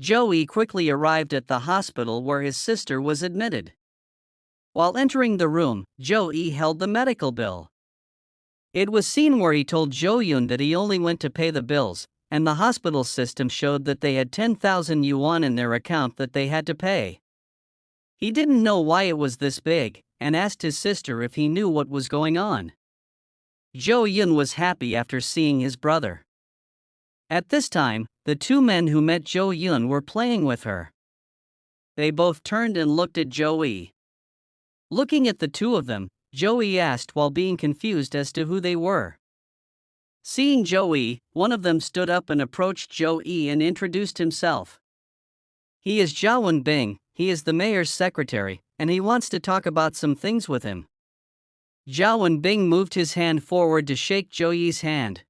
Joey quickly arrived at the hospital where his sister was admitted. While entering the room, Joey held the medical bill. It was seen where he told Jo-yoon that he only went to pay the bills, and the hospital system showed that they had 10,000 yuan in their account that they had to pay. He didn't know why it was this big, and asked his sister if he knew what was going on. Jo-yoon was happy after seeing his brother. At this time, the two men who met Jo-yoon were playing with her. They both turned and looked at Joey. Looking at the two of them, Joey asked while being confused as to who they were. Seeing Joey, one of them stood up and approached Joey and introduced himself. He is Jaewon Bing, he is the mayor's secretary, and he wants to talk about some things with him. Jaewon Bing moved his hand forward to shake Joey's hand.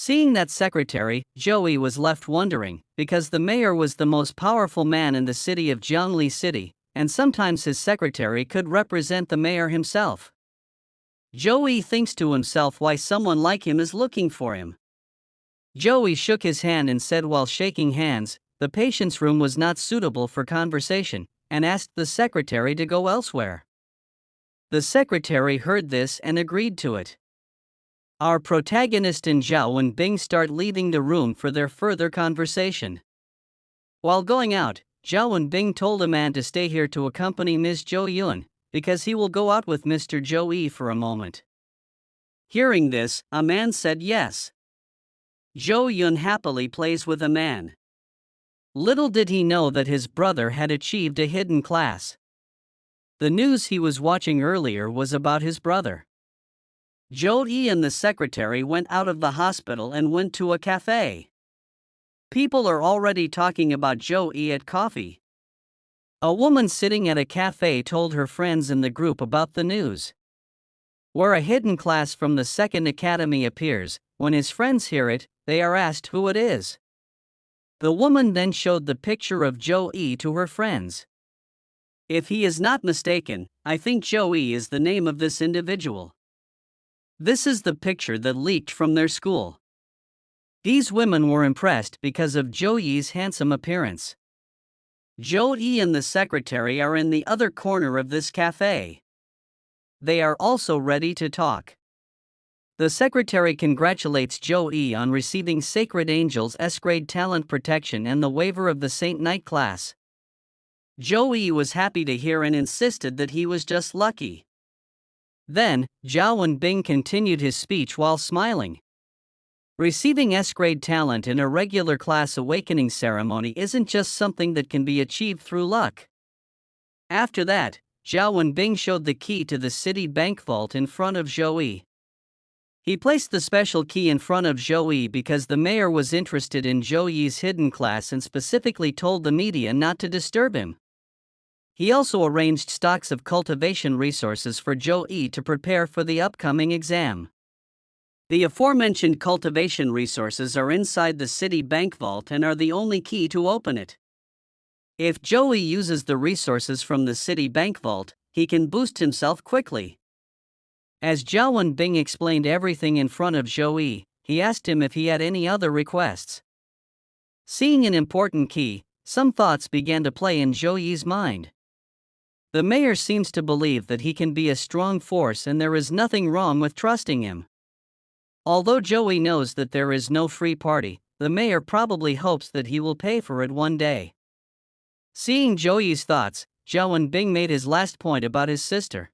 Seeing that secretary, Joey was left wondering, because the mayor was the most powerful man in the city of Gyeonggi City, and sometimes his secretary could represent the mayor himself. Joey thinks to himself why someone like him is looking for him. Joey shook his hand and said while shaking hands, the patient's room was not suitable for conversation, and asked the secretary to go elsewhere. The secretary heard this and agreed to it. Our protagonist and Jaewon Bing start leaving the room for their further conversation. While going out, Jaewon Bing told a man to stay here to accompany Ms. Jo-yoon, because he will go out with Mr. Joey for a moment. Hearing this, a man said yes. Jo-yoon happily plays with a man. Little did he know that his brother had achieved a hidden class. The news he was watching earlier was about his brother. Joey and the secretary went out of the hospital and went to a cafe. People are already talking about Joey at coffee. A woman sitting at a cafe told her friends in the group about the news. Where a hidden class from the second academy appears, when his friends hear it, they are asked who it is. The woman then showed the picture of Joey to her friends. If he is not mistaken, I think Joey is the name of this individual. This is the picture that leaked from their school. These women were impressed because of Joey's handsome appearance. Joey and the secretary are in the other corner of this cafe. They are also ready to talk. The secretary congratulates Joey on receiving Sacred Angel's S-grade talent protection and the waiver of the Saint Knight class. Joey was happy to hear and insisted that he was just lucky. Then, Jaewon Bing continued his speech while smiling. Receiving S-grade talent in a regular class awakening ceremony isn't just something that can be achieved through luck. After that, Jaewon Bing showed the key to the city bank vault in front of Joey. He placed the special key in front of Joey because the mayor was interested in Joey's hidden class and specifically told the media not to disturb him. He also arranged stocks of cultivation resources for Joey to prepare for the upcoming exam. The aforementioned cultivation resources are inside the city bank vault and are the only key to open it. If Joey uses the resources from the city bank vault, he can boost himself quickly. As Jaewon Bing explained everything in front of Joey, he asked him if he had any other requests. Seeing an important key, some thoughts began to play in Joey's mind. The mayor seems to believe that he can be a strong force and there is nothing wrong with trusting him. Although Joey knows that there is no free party, the mayor probably hopes that he will pay for it one day. Seeing Joey's thoughts, Jaewon Bing made his last point about his sister.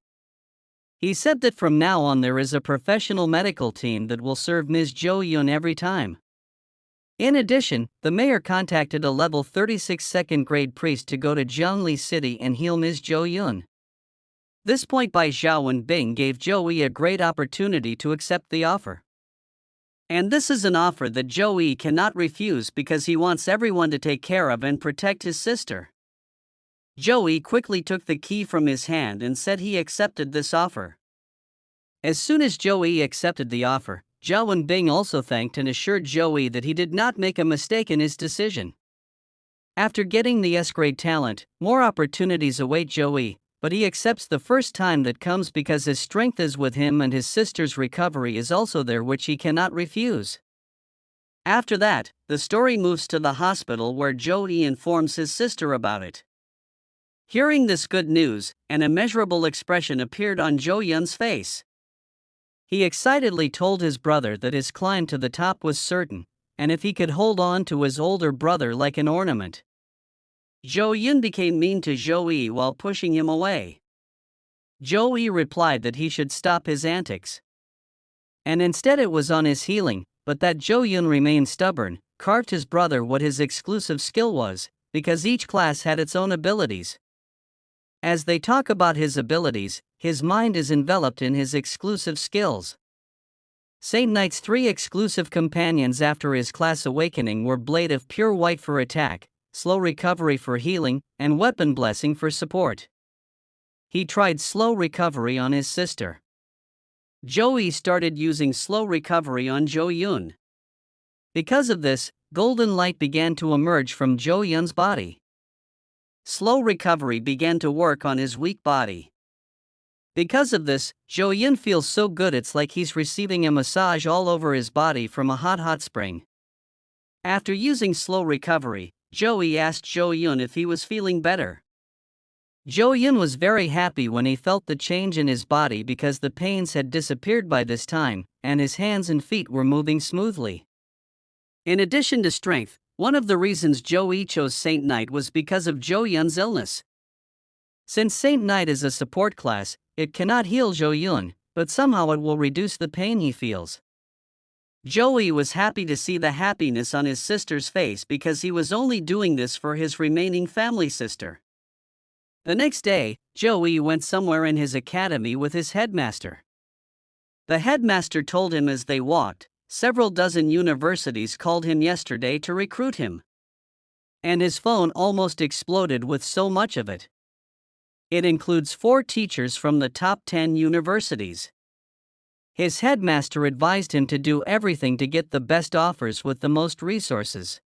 He said that from now on there is a professional medical team that will serve Ms. Jo-yoon every time. In addition, the mayor contacted a level 36 second grade priest to go to Gyeonggi City and heal Ms. Jo-yoon. This point by Jaewon Bing gave Joey a great opportunity to accept the offer. And this is an offer that Joey cannot refuse because he wants everyone to take care of and protect his sister. Joey quickly took the key from his hand and said he accepted this offer. As soon as Joey accepted the offer, Jaewon Bing also thanked and assured Joey that he did not make a mistake in his decision. After getting the S-grade talent, more opportunities await Joey, but he accepts the first time that comes because his strength is with him and his sister's recovery is also there, which he cannot refuse. After that, the story moves to the hospital where Joey informs his sister about it. Hearing this good news, an immeasurable expression appeared on Jo Yun's face. He excitedly told his brother that his climb to the top was certain, and if he could hold on to his older brother like an ornament. Jo Yun became mean to Joey while pushing him away. Joey replied that he should stop his antics. And instead it was on his healing, but that Jo Yun remained stubborn, carved his brother what his exclusive skill was, because each class had its own abilities. As they talk about his abilities, his mind is enveloped in his exclusive skills. Saint Knight's 3 exclusive companions after his class awakening were Blade of Pure White for attack, Slow Recovery for healing, and Weapon Blessing for support. He tried Slow Recovery on his sister. Joey started using Slow Recovery on Jo Yun. Because of this, golden light began to emerge from Jo Yun's body. Slow Recovery began to work on his weak body. Because of this, Jo Yun feels so good it's like he's receiving a massage all over his body from a hot spring. After using Slow Recovery, Joey asked Jo Yun if he was feeling better. Jo Yun was very happy when he felt the change in his body because the pains had disappeared by this time, and his hands and feet were moving smoothly. In addition to strength, one of the reasons Joey chose Saint Knight was because of Jo Yun's illness. Since Saint Knight is a support class, it cannot heal Jo Yun, but somehow it will reduce the pain he feels. Joey was happy to see the happiness on his sister's face because he was only doing this for his remaining family sister. The next day, Joey went somewhere in his academy with his headmaster. The headmaster told him as they walked, several dozen universities called him yesterday to recruit him. And his phone almost exploded with so much of it. It includes 4 teachers from the top 10 universities. His headmaster advised him to do everything to get the best offers with the most resources.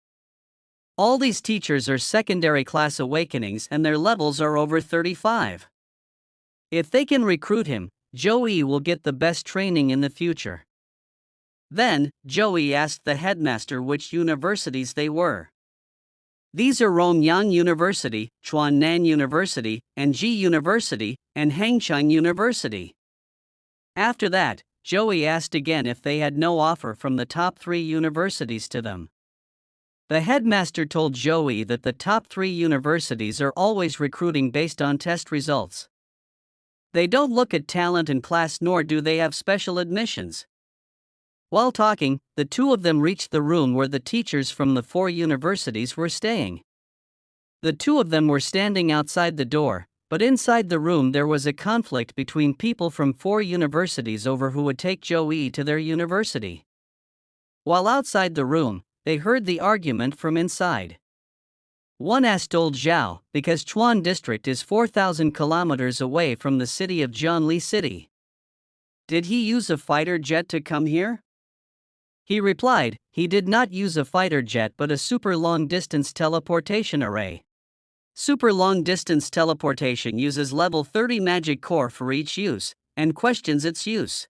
All these teachers are secondary class awakenings and their levels are over 35. If they can recruit him, Joey will get the best training in the future. Then, Joey asked the headmaster which universities they were. These are Rongyang University, Chuannan University, Anji University, and Hangchang University. After that, Joey asked again if they had no offer from the top 3 universities to them. The headmaster told Joey that the top 3 universities are always recruiting based on test results. They don't look at talent and class nor do they have special admissions. While talking, the 2 of them reached the room where the teachers from the 4 universities were staying. The 2 of them were standing outside the door, but inside the room there was a conflict between people from 4 universities over who would take Joey to their university. While outside the room, they heard the argument from inside. One asked old Zhao, because Chuan district is 4,000 kilometers away from the city of Jianli City. Did he use a fighter jet to come here? He replied, he did not use a fighter jet but a super long-distance teleportation array. Super long-distance teleportation uses level 30 magic core for each use, and questions its use.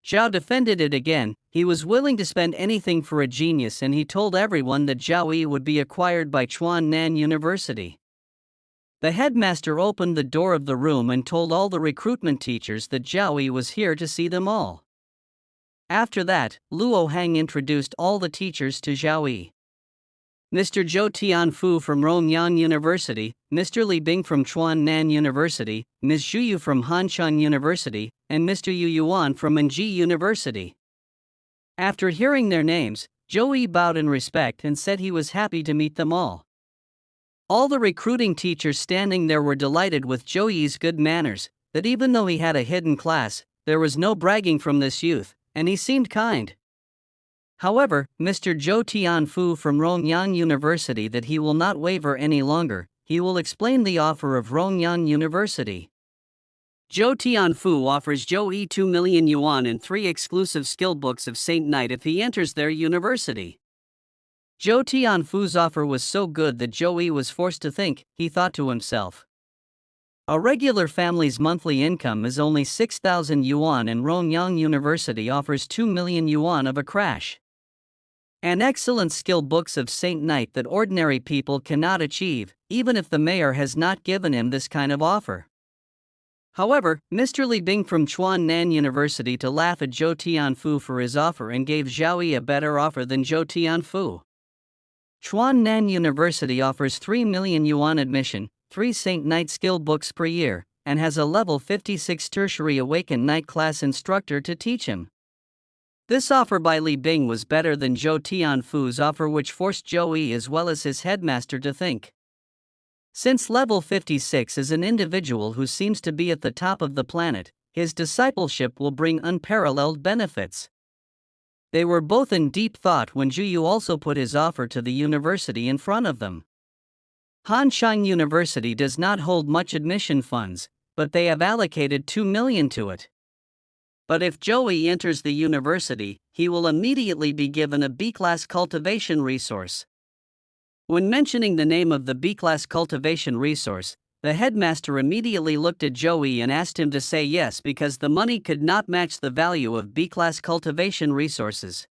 Zhao defended it again. He was willing to spend anything for a genius and he told everyone that Zhao Yi would be acquired by Chuannan University. The headmaster opened the door of the room and told all the recruitment teachers that Zhao Yi was here to see them all. After that, Luo Hang introduced all the teachers to Zhao Yi. Mr. Zhou Tianfu from Rongyang University, Mr. Li Bing from Chuannan University, Ms. Zhu Yu from Hanchang University, and Mr. Yu Yuan from Anji University. After hearing their names, Joey bowed in respect and said he was happy to meet them all. All the recruiting teachers standing there were delighted with Joey's good manners, that even though he had a hidden class, there was no bragging from this youth, and he seemed kind. However, Mr. Zhou Tianfu from Rongyang University that he will not waver any longer, he will explain the offer of Rongyang University. Zhou Tianfu offers Joey 2 million yuan and 3 exclusive skill books of Saint Knight if he enters their university. Zhou Tianfu's offer was so good that Joey was forced to think. He thought to himself, a regular family's monthly income is only 6,000 yuan and Rongyang University offers 2 million yuan of a crash. and excellent skill books of Saint Knight that ordinary people cannot achieve, even if the mayor has not given him this kind of offer. However, Mr. Li Bing from Chuan Nan University to laugh at Zhou Tianfu for his offer and gave Zhao Yi a better offer than Zhou Tianfu. Chuan Nan University offers 3 million yuan admission, 3 Saint Knight skill books per year, and has a level 56 tertiary awakened night class instructor to teach him. This offer by Li Bing was better than Zhou Tianfu's offer, which forced Zhou Yi as well as his headmaster to think. Since level 56 is an individual who seems to be at the top of the planet, his discipleship will bring unparalleled benefits. They were both in deep thought when Zhu Yu also put his offer to the university in front of them. Hanshang University does not hold much admission funds, but they have allocated 2 million to it. But if Zhou Yi enters the university, he will immediately be given a B-class cultivation resource. When mentioning the name of the B-class cultivation resource, the headmaster immediately looked at Zhou Yi and asked him to say yes because the money could not match the value of B-class cultivation resources.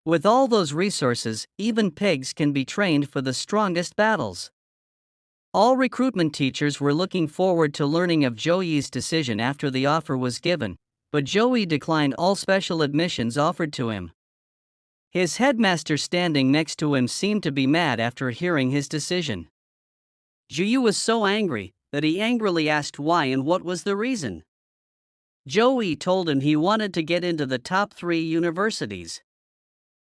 With all those resources, even pigs can be trained for the strongest battles. All recruitment teachers were looking forward to learning of Zhou Yi's decision after the offer was given, but Zhou Yi declined all special admissions offered to him. His headmaster standing next to him seemed to be mad after hearing his decision. Zhu Yu was so angry that he angrily asked why and what was the reason. Zhou Yi told him he wanted to get into the top 3 universities.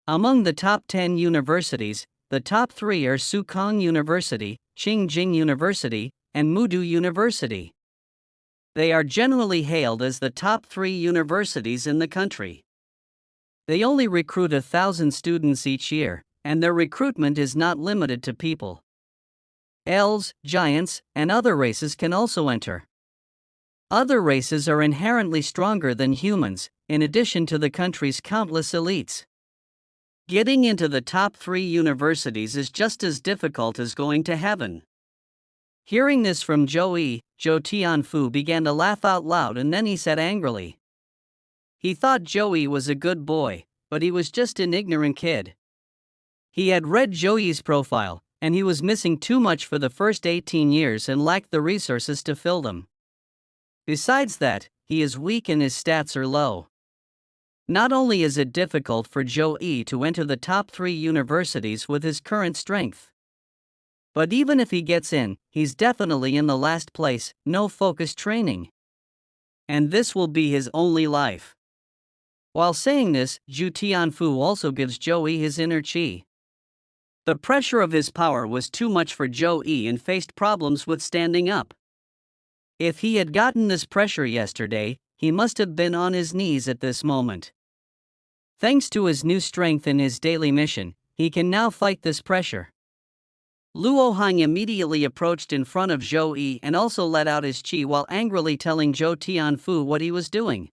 Among the top 10 universities, the top 3 are Sukong University, Qingjing University, and Mudu University. They are generally hailed as the top 3 universities in the country. They only recruit 1,000 students each year, and their recruitment is not limited to people. Elves, giants, and other races can also enter. Other races are inherently stronger than humans, in addition to the country's countless elites. Getting into the top 3 universities is just as difficult as going to heaven. Hearing this from Zhou Yi, Zhou Tianfu began to laugh out loud and then he said angrily. He thought Zhou Yi was a good boy, but he was just an ignorant kid. He had read Zhou Yi's profile, and he was missing too much for the first 18 years and lacked the resources to fill them. Besides that, he is weak and his stats are low. Not only is it difficult for Zhou Yi to enter the top 3 universities with his current strength, but even if he gets in, he's definitely in the last place, no focused training. And this will be his only life. While saying this, Zhu Tianfu also gives Zhou Yi his inner qi. The pressure of his power was too much for Zhou Yi and faced problems with standing up. If he had gotten this pressure yesterday, he must have been on his knees at this moment. Thanks to his new strength in his daily mission, he can now fight this pressure. Luo Hang immediately approached in front of Zhou Yi and also let out his qi while angrily telling Zhou Tianfu what he was doing.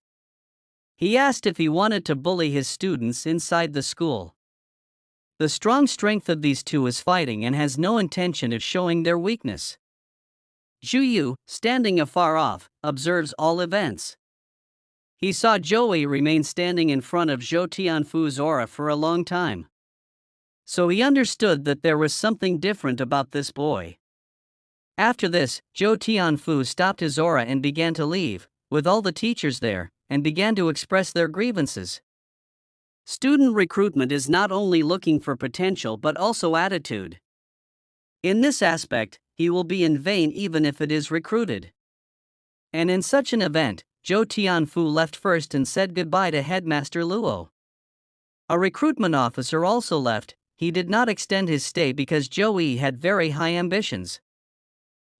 He asked if he wanted to bully his students inside the school. The strong strength of these two is fighting and has no intention of showing their weakness. Zhu Yu, standing afar off, observes all events. He saw Zhou Yi remain standing in front of Zhou Tianfu's aura for a long time. So he understood that there was something different about this boy. After this, Zhou Tianfu stopped his aura and began to leave, with all the teachers there, and began to express their grievances. Student recruitment is not only looking for potential but also attitude. In this aspect, he will be in vain even if it is recruited. And in such an event, Zhou Tianfu left first and said goodbye to Headmaster Luo. A recruitment officer also left. He did not extend his stay because Zhou Yi had very high ambitions.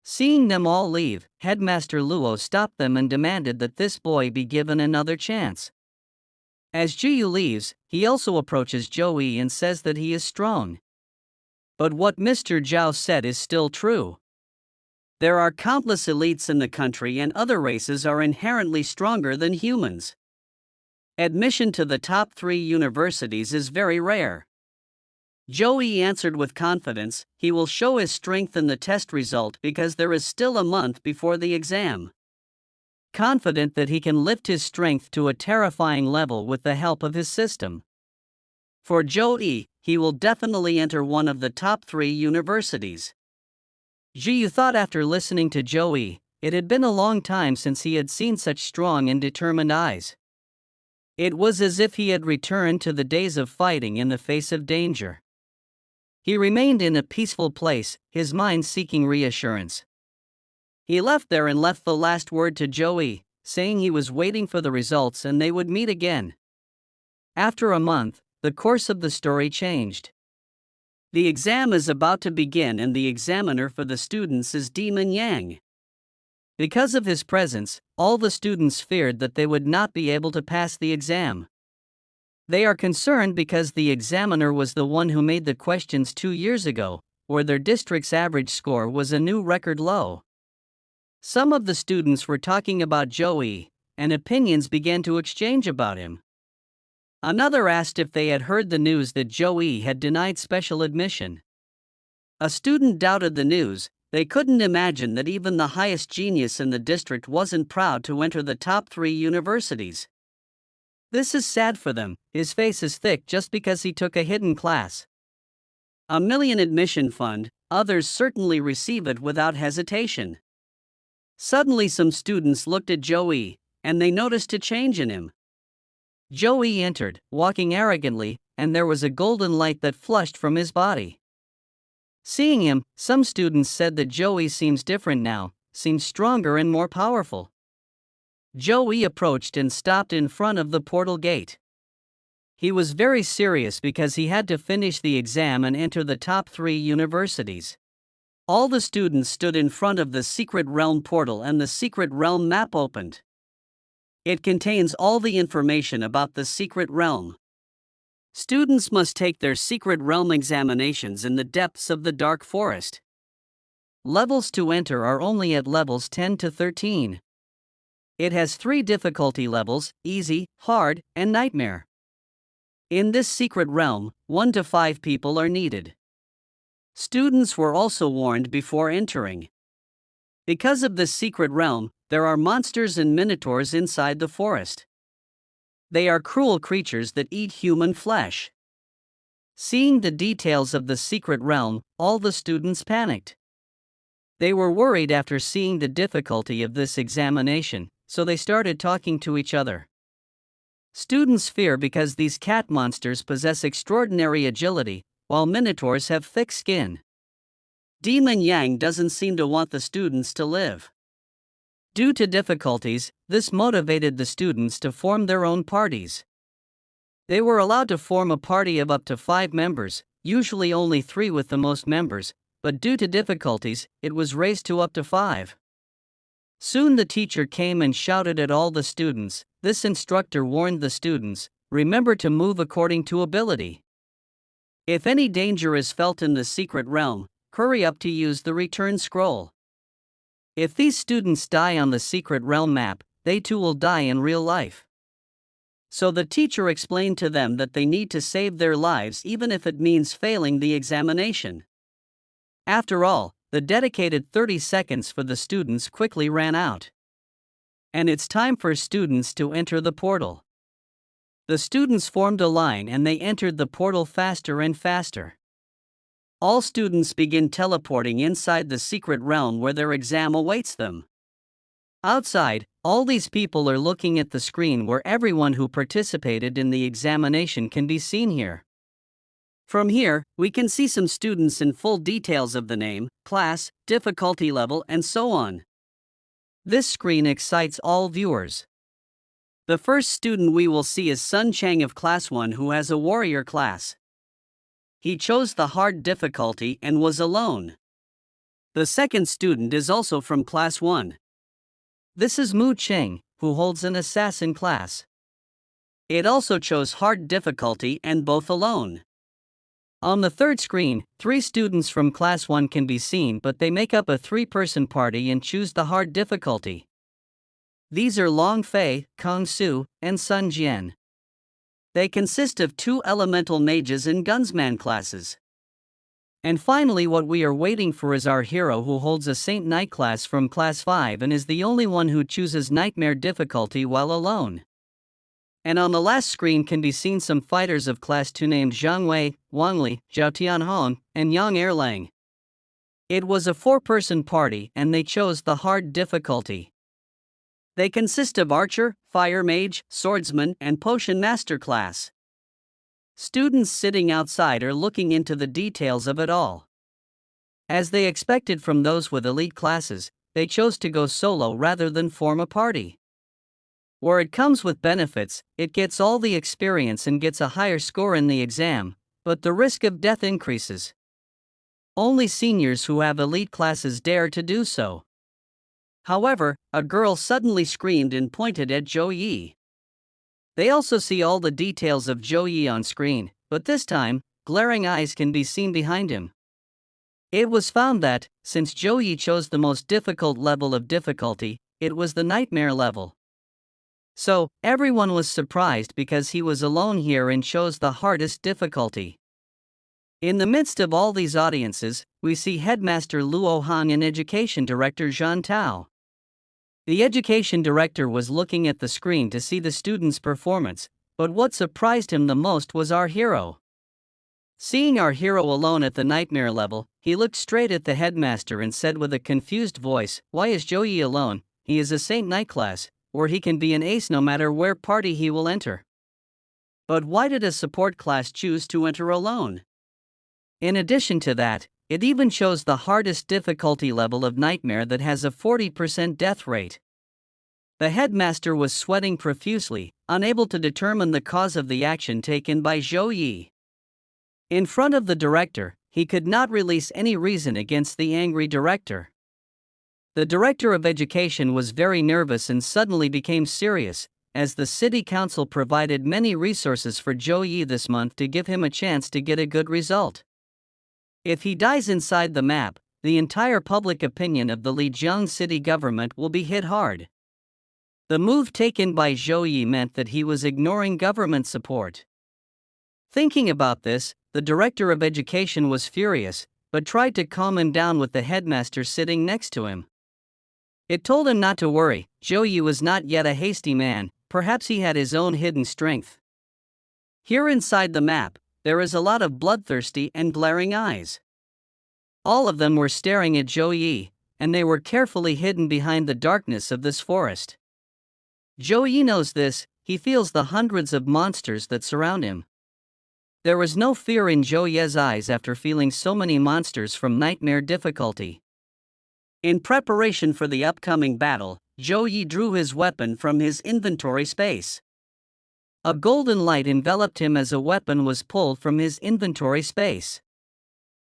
Seeing them all leave, Headmaster Luo stopped them and demanded that this boy be given another chance. As Zhu Yu leaves, he also approaches Zhou Yi and says that he is strong. But what Mr. Zhao said is still true. There are countless elites in the country and other races are inherently stronger than humans. Admission to the top 3 universities is very rare. Zhou Yi answered with confidence, he will show his strength in the test result because there is still a month before the exam. Confident that he can lift his strength to a terrifying level with the help of his system. For Joe, he will definitely enter one of the top 3 universities. Ji thought after listening to Joey, it had been a long time since he had seen such strong and determined eyes. It was as if he had returned to the days of fighting in the face of danger. He remained in a peaceful place, his mind seeking reassurance. He left there and left the last word to Joey, saying he was waiting for the results and they would meet again. After a month, the course of the story changed. The exam is about to begin and the examiner for the students is Demon Yang. Because of his presence, all the students feared that they would not be able to pass the exam. They are concerned because the examiner was the one who made the questions 2 years ago, where their district's average score was a new record low. Some of the students were talking about Joey, and opinions began to exchange about him. Another asked if they had heard the news that Joey had denied special admission. A student doubted the news. They couldn't imagine that even the highest genius in the district wasn't proud to enter the top 3 universities. This is sad for them. His face is thick just because he took a hidden class. $1 million admission fund, others certainly receive it without hesitation. Suddenly some students looked at Joey, and they noticed a change in him. Joey entered, walking arrogantly, and there was a golden light that flushed from his body. Seeing him, some students said that Joey seems different now, seems stronger and more powerful. Joey approached and stopped in front of the portal gate. He was very serious because he had to finish the exam and enter the top 3 universities. All the students stood in front of the Secret Realm portal and the Secret Realm map opened. It contains all the information about the Secret Realm. Students must take their Secret Realm examinations in the depths of the Dark Forest. Levels to enter are only at levels 10 to 13. It has 3 difficulty levels: easy, hard, and nightmare. In this Secret Realm, 1 to 5 people are needed. Students were also warned before entering. Because of this Secret Realm, there are monsters and minotaurs inside the forest. They are cruel creatures that eat human flesh. Seeing the details of the Secret Realm, all the students panicked. They were worried after seeing the difficulty of this examination, so they started talking to each other. Students fear because these cat monsters possess extraordinary agility, while minotaurs have thick skin. Demon Yang doesn't seem to want the students to live. Due to difficulties, this motivated the students to form their own parties. They were allowed to form a party of up to 5 members, usually only 3 with the most members, but due to difficulties, it was raised to up to 5. Soon the teacher came and shouted at all the students. This instructor warned the students, remember to move according to ability. If any danger is felt in the Secret Realm, hurry up to use the return scroll. If these students die on the Secret Realm map, they too will die in real life. So the teacher explained to them that they need to save their lives even if it means failing the examination. After all, the dedicated 30 seconds for the students quickly ran out. And it's time for students to enter the portal. The students formed a line and they entered the portal faster and faster. All students begin teleporting inside the Secret Realm where their exam awaits them. Outside, all these people are looking at the screen where everyone who participated in the examination can be seen here. From here, we can see some students in full details of the name, class, difficulty level, and so on. This screen excites all viewers. The first student we will see is Sun Chang of Class 1 who has a warrior class. He chose the hard difficulty and was alone. The second student is also from Class 1. This is Mu Cheng, who holds an assassin class. It also chose hard difficulty and both alone. On the third screen, 3 students from Class 1 can be seen, but they make up a 3-person party and choose the hard difficulty. These are Long Fei, Kong Su, and Sun Jian. They consist of 2 elemental mages and gunsman classes. And finally, what we are waiting for is our hero who holds a Saint Knight class from Class 5 and is the only one who chooses Nightmare difficulty while alone. And on the last screen can be seen some fighters of Class 2 named Zhang Wei, Wang Li, Zhao Tianhong, and Yang Erlang. It was a 4-person party and they chose the hard difficulty. They consist of Archer, Fire Mage, Swordsman, and Potion Master class. Students sitting outside are looking into the details of it all. As they expected from those with elite classes, they chose to go solo rather than form a party. Where it comes with benefits, it gets all the experience and gets a higher score in the exam, but the risk of death increases. Only seniors who have elite classes dare to do so. However, a girl suddenly screamed and pointed at Zhou Yi. They also see all the details of Zhou Yi on screen, but this time, glaring eyes can be seen behind him. It was found that, since Zhou Yi chose the most difficult level of difficulty, it was the nightmare level. So, everyone was surprised because he was alone here and chose the hardest difficulty. In the midst of all these audiences, we see Headmaster Luo Han and Education Director Zhan Tao. The Education Director was looking at the screen to see the students' performance, but what surprised him the most was our hero. Seeing our hero alone at the nightmare level, he looked straight at the headmaster and said with a confused voice, "Why is Zhou Yi alone? He is a Saint Knight class, where he can be an ace no matter where party he will enter. But why did a support class choose to enter alone?" In addition to that, it even shows the hardest difficulty level of Nightmare that has a 40% death rate. The headmaster was sweating profusely, unable to determine the cause of the action taken by Zhou Yi. In front of the director, he could not release any reason against the angry director. The director of education was very nervous and suddenly became serious, as the city council provided many resources for Zhou Yi this month to give him a chance to get a good result. If he dies inside the map, the entire public opinion of the Lijiang city government will be hit hard. The move taken by Zhou Yi meant that he was ignoring government support. Thinking about this, the director of education was furious, but tried to calm him down with the headmaster sitting next to him. It told him not to worry, Zhou Yi was not yet a hasty man, perhaps he had his own hidden strength. Here inside the map, there is a lot of bloodthirsty and glaring eyes. All of them were staring at Zhou Yi, and they were carefully hidden behind the darkness of this forest. Zhou Yi knows this, he feels the hundreds of monsters that surround him. There was no fear in Zhou Yi's eyes after feeling so many monsters from nightmare difficulty. In preparation for the upcoming battle, Zhou Yi drew his weapon from his inventory space. A golden light enveloped him as a weapon was pulled from his inventory space.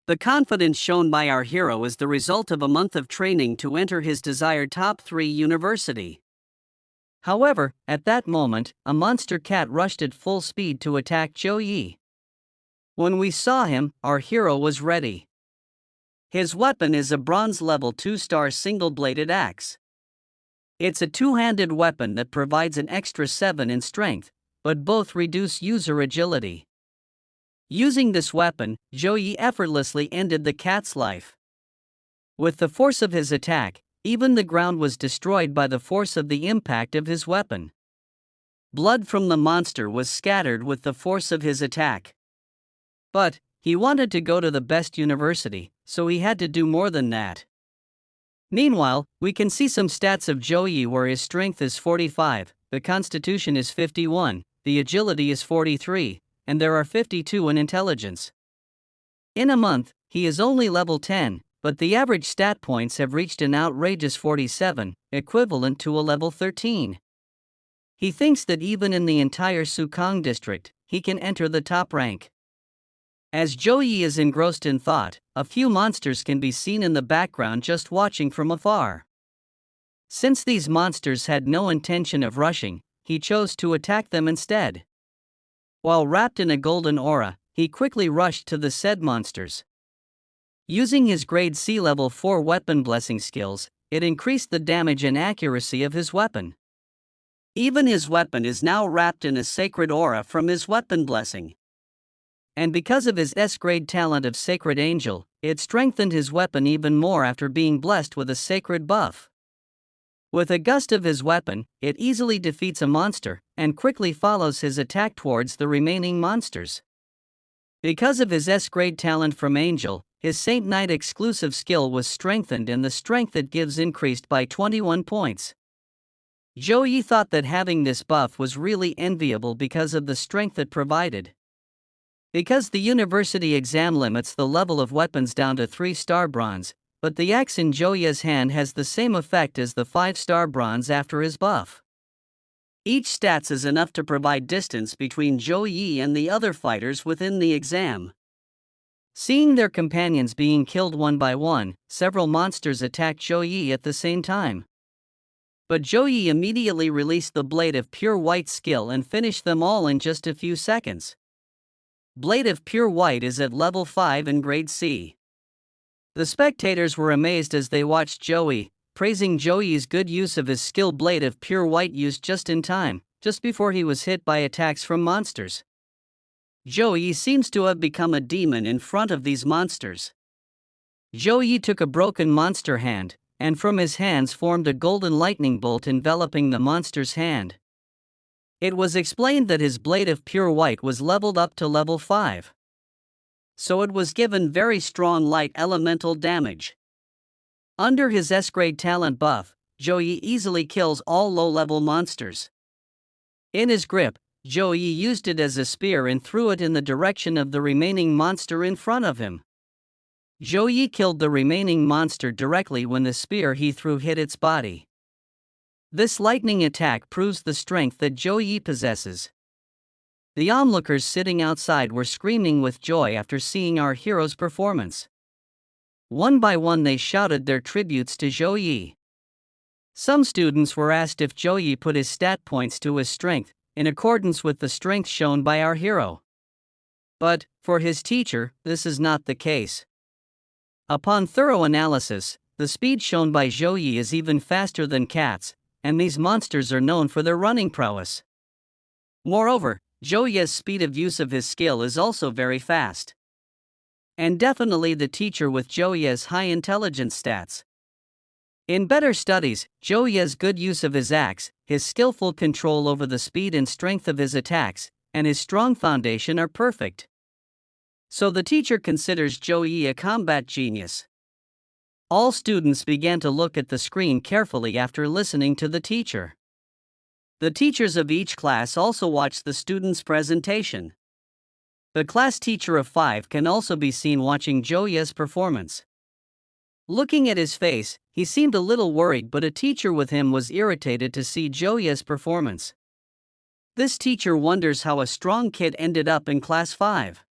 The confidence shown by our hero is the result of a month of training to enter his desired top 3 university. However, at that moment, a monster cat rushed at full speed to attack Zhou Yi. When we saw him, our hero was ready. His weapon is a bronze level 2-star single-bladed axe. It's a two-handed weapon that provides an extra 7 in strength, but both reduce user agility. Using this weapon, Zhou Yi effortlessly ended the cat's life. With the force of his attack, even the ground was destroyed by the force of the impact of his weapon. Blood from the monster was scattered with the force of his attack. But he wanted to go to the best university, so he had to do more than that. Meanwhile, we can see some stats of Zhou Yi where his strength is 45, the constitution is 51, the agility is 43, and there are 52 in intelligence. In a month, he is only level 10, but the average stat points have reached an outrageous 47, equivalent to a level 13. He thinks that even in the entire Sukang district, he can enter the top rank. As Zhou Yi is engrossed in thought, a few monsters can be seen in the background just watching from afar. Since these monsters had no intention of rushing, he chose to attack them instead. While wrapped in a golden aura, he quickly rushed to the said monsters. Using his grade C level 4 weapon blessing skills, it increased the damage and accuracy of his weapon. Even his weapon is now wrapped in a sacred aura from his weapon blessing. And because of his S-grade talent of Sacred Angel, it strengthened his weapon even more after being blessed with a sacred buff. With a gust of his weapon, it easily defeats a monster and quickly follows his attack towards the remaining monsters. Because of his S-grade talent from Angel, his Saint Knight exclusive skill was strengthened and the strength it gives increased by 21 points. Zhou thought that having this buff was really enviable because of the strength it provided. Because the university exam limits the level of weapons down to 3-star bronze, but the axe in Zhou's hand has the same effect as the 5-star bronze after his buff. Each stats is enough to provide distance between Zhou and the other fighters within the exam. Seeing their companions being killed one by one, several monsters attacked Zhou at the same time. But Zhou immediately released the Blade of Pure White skill and finished them all in just a few seconds. Blade of Pure White is at level 5 in grade C. The spectators were amazed as they watched Zhou, praising Zhou's good use of his skill Blade of Pure White used just in time, just before he was hit by attacks from monsters. Zhou seems to have become a demon in front of these monsters. Zhou took a broken monster hand, and from his hands formed a golden lightning bolt enveloping the monster's hand. It was explained that his Blade of Pure White was leveled up to level 5. So it was given very strong light elemental damage. Under his S-grade talent buff, Zhou easily kills all low-level monsters. In his grip, Zhou used it as a spear and threw it in the direction of the remaining monster in front of him. Zhou killed the remaining monster directly when the spear he threw hit its body. This lightning attack proves the strength that Zhou possesses. The onlookers sitting outside were screaming with joy after seeing our hero's performance. One by one they shouted their tributes to Zhou. Some students were asked if Zhou put his stat points to his strength, in accordance with the strength shown by our hero. But, for his teacher, this is not the case. Upon thorough analysis, the speed shown by Zhou is even faster than cats, and these monsters are known for their running prowess. Moreover, Zhou's speed of use of his skill is also very fast. And definitely the teacher with Zhou's high intelligence stats. In better studies, Zhou's good use of his axe, his skillful control over the speed and strength of his attacks, and his strong foundation are perfect. So the teacher considers Zhou a combat genius. All students began to look at the screen carefully after listening to the teacher. The teachers of each class also watched the students' presentation. The class teacher of 5 can also be seen watching Zhou's performance. Looking at his face, he seemed a little worried, but a teacher with him was irritated to see Zhou's performance. This teacher wonders how a strong kid ended up in class 5.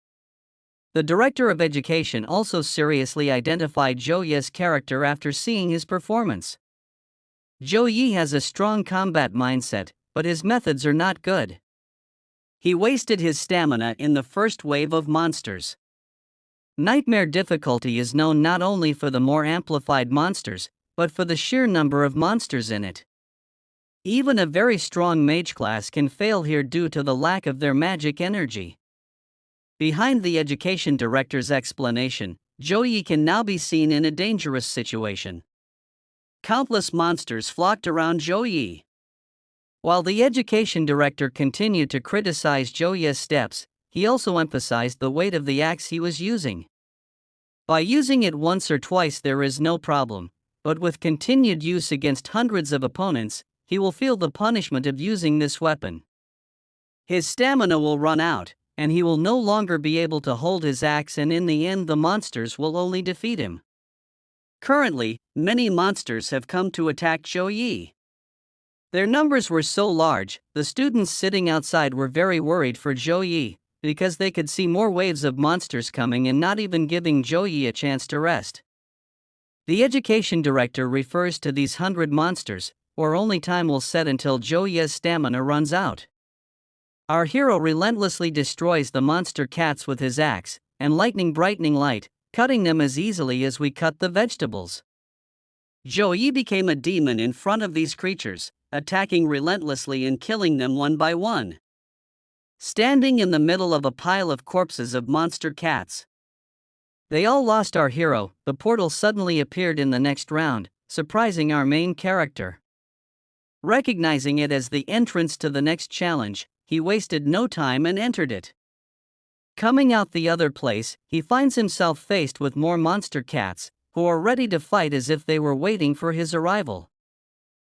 The director of education also seriously identified Zhou's character after seeing his performance. Zhou has a strong combat mindset, but his methods are not good. He wasted his stamina in the first wave of monsters. Nightmare difficulty is known not only for the more amplified monsters, but for the sheer number of monsters in it. Even a very strong mage class can fail here due to the lack of their magic energy. Behind the education director's explanation, Zhou can now be seen in a dangerous situation. Countless monsters flocked around Zhou. While the education director continued to criticize Zhou's steps, he also emphasized the weight of the axe he was using. By using it once or twice there is no problem, but with continued use against hundreds of opponents, he will feel the punishment of using this weapon. His stamina will run out, and he will no longer be able to hold his axe, and in the end the monsters will only defeat him. Currently, many monsters have come to attack Zhou. Their numbers were so large, the students sitting outside were very worried for Zhou, because they could see more waves of monsters coming and not even giving Zhou a chance to rest. The education director refers to these 100 monsters, or only time will set until Zhou's stamina runs out. Our hero relentlessly destroys the monster cats with his axe, and lightning brightening light, cutting them as easily as we cut the vegetables. Zhou became a demon in front of these creatures, attacking relentlessly and killing them one by one. Standing in the middle of a pile of corpses of monster cats. They all lost our hero. The portal suddenly appeared in the next round, surprising our main character. Recognizing it as the entrance to the next challenge, he wasted no time and entered it. Coming out the other place, he finds himself faced with more monster cats, who are ready to fight as if they were waiting for his arrival.